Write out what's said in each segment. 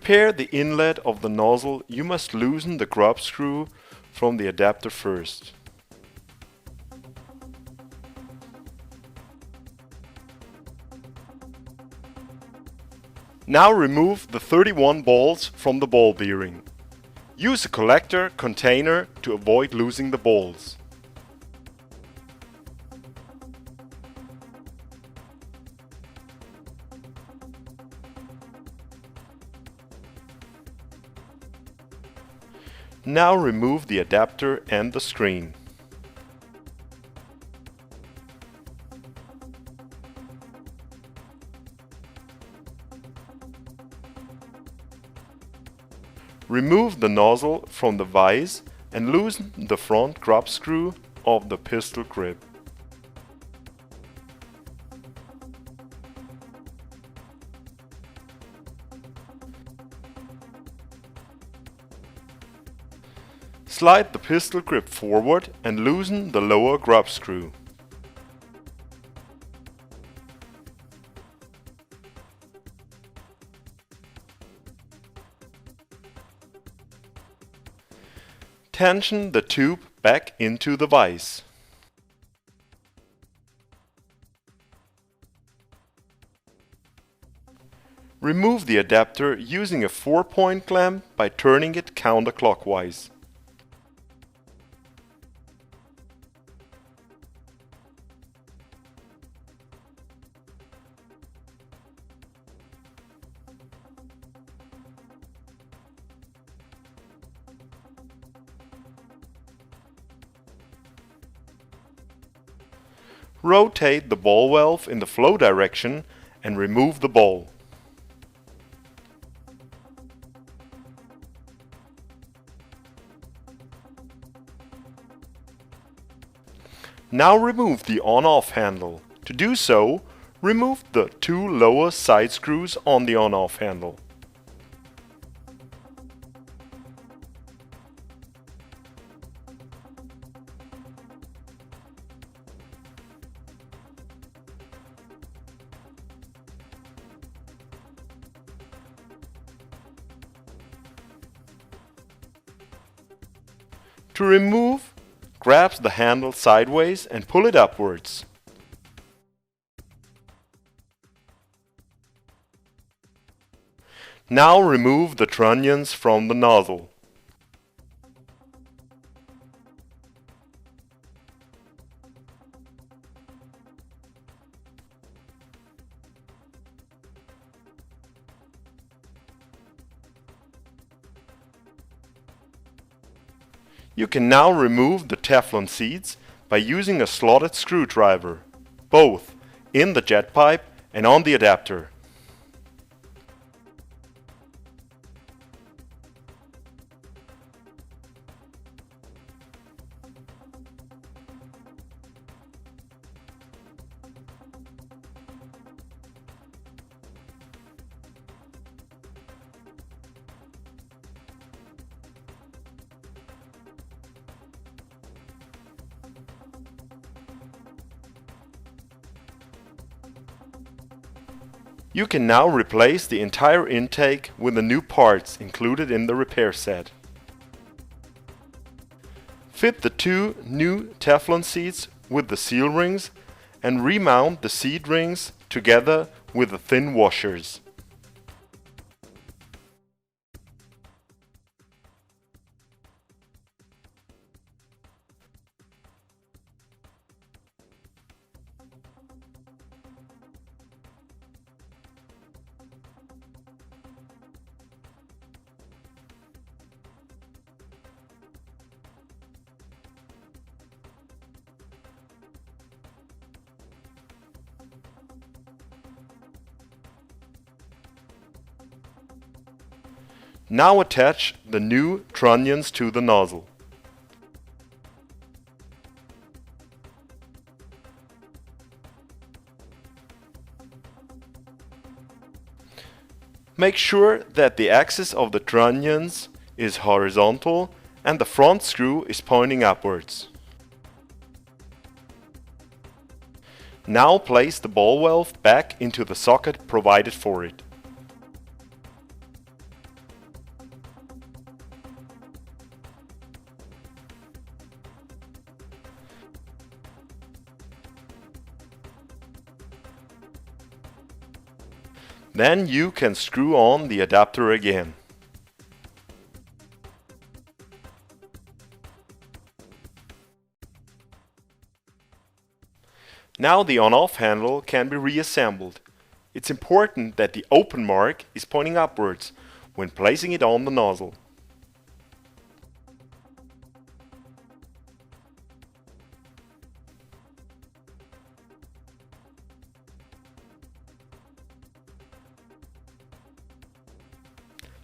prepare the inlet of the nozzle, you must loosen the grub screw from the adapter first. Now remove the 31 balls from the ball bearing. Use a collector container to avoid losing the balls. Now remove the adapter and the screen. Remove the nozzle from the vise and loosen the front grub screw of the pistol grip. Slide the pistol grip forward and loosen the lower grub screw. Tension the tube back into the vise. Remove the adapter using a 4-point clamp by turning it counterclockwise. Rotate the ball valve in the flow direction and remove the ball. Now remove the on-off handle. To do so, remove the 2 lower side screws on the on-off handle. To remove, grab the handle sideways and pull it upwards. Now remove the trunnions from the nozzle. You can now remove the Teflon seats by using a slotted screwdriver, both in the jet pipe and on the adapter. You can now replace the entire intake with the new parts included in the repair set. Fit the 2 new Teflon seats with the seal rings and remount the seat rings together with the thin washers. Now attach the new trunnions to the nozzle. Make sure that the axis of the trunnions is horizontal and the front screw is pointing upwards. Now place the ball valve back into the socket provided for it. Then you can screw on the adapter again. Now the on-off handle can be reassembled. It's important that the open mark is pointing upwards when placing it on the nozzle.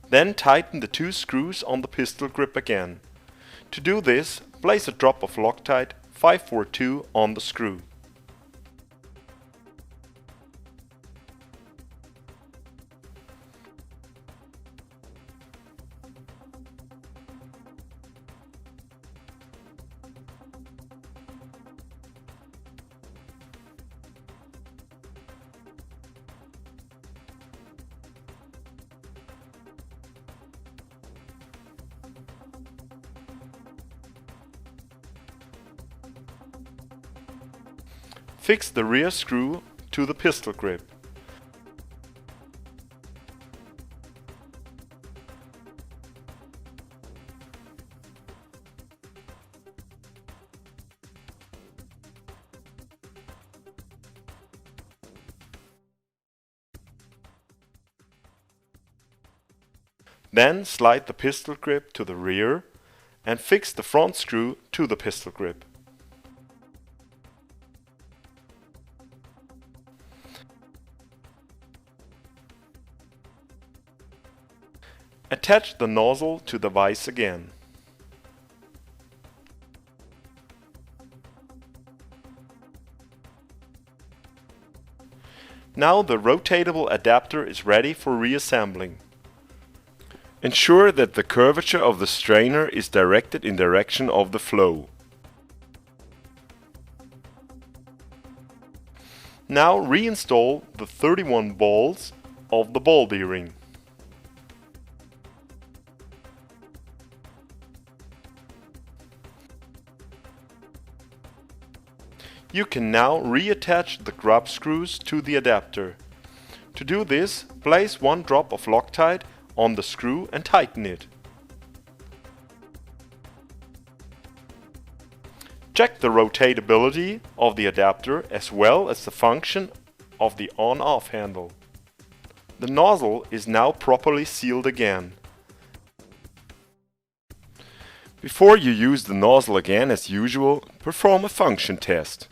Then tighten the two screws on the pistol grip again. To do this, place a drop of Loctite 542 on the screw. Fix the rear screw to the pistol grip. Then slide the pistol grip to the rear and fix the front screw to the pistol grip. Attach the nozzle to the vise again. Now the rotatable adapter is ready for reassembling. Ensure that the curvature of the strainer is directed in direction of the flow. Now reinstall the 31 balls of the ball bearing. You can now reattach the grub screws to the adapter. To do this, place one drop of Loctite on the screw and tighten it. Check the rotatability of the adapter as well as the function of the on-off handle. The nozzle is now properly sealed again. Before you use the nozzle again as usual, perform a function test.